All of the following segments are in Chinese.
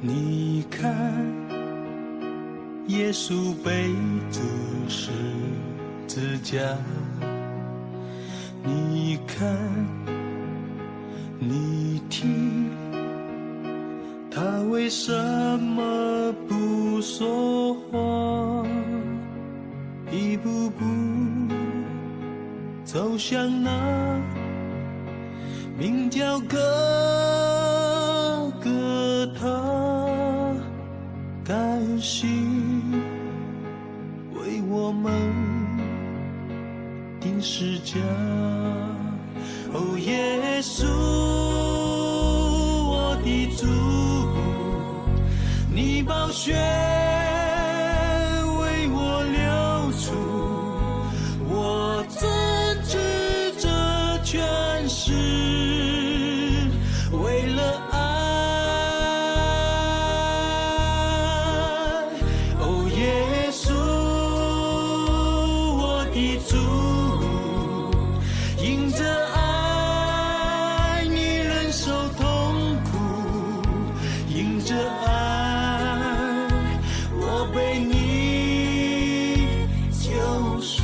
你看，耶稣背着十字架。你看，你听，他为什么不说话？一步步走向那名叫哥哥他，甘心为我们钉十架。哦，耶稣，我的主，你宝血为我流出，我真知这全是为了爱。哦，耶稣，我的主，因着爱你忍受痛苦，因着爱我被你救赎。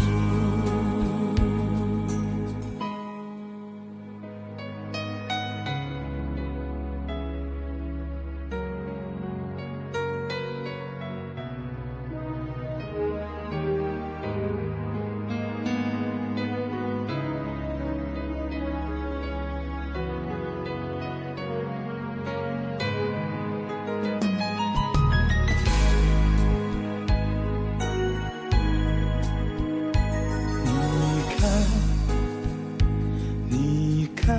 你看，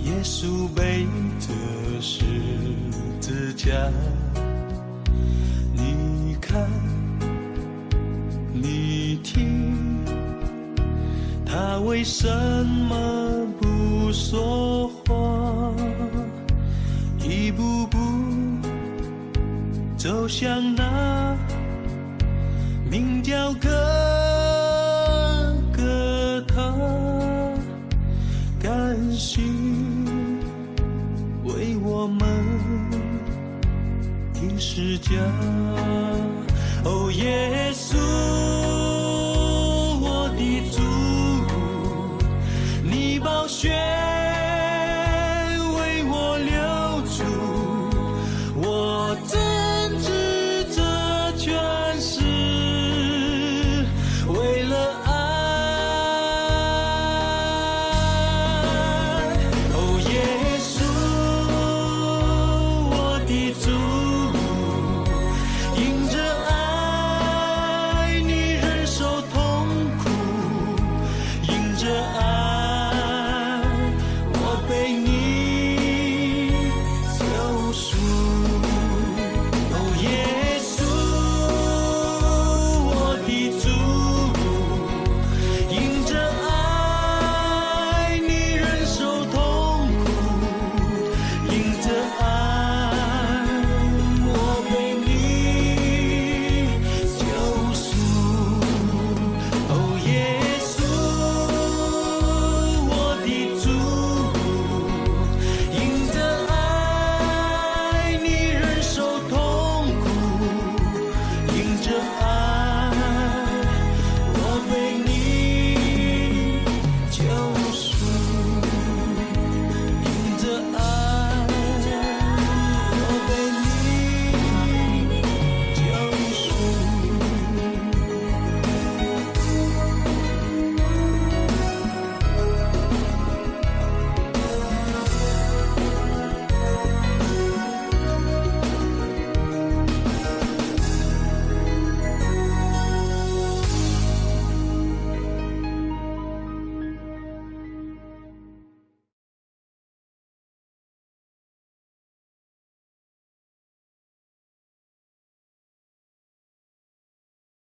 耶稣背着十字架。你看，你听，他为什么不说话？一步步走向那名叫哥哥他，甘心为我们钉十架。哦，耶稣。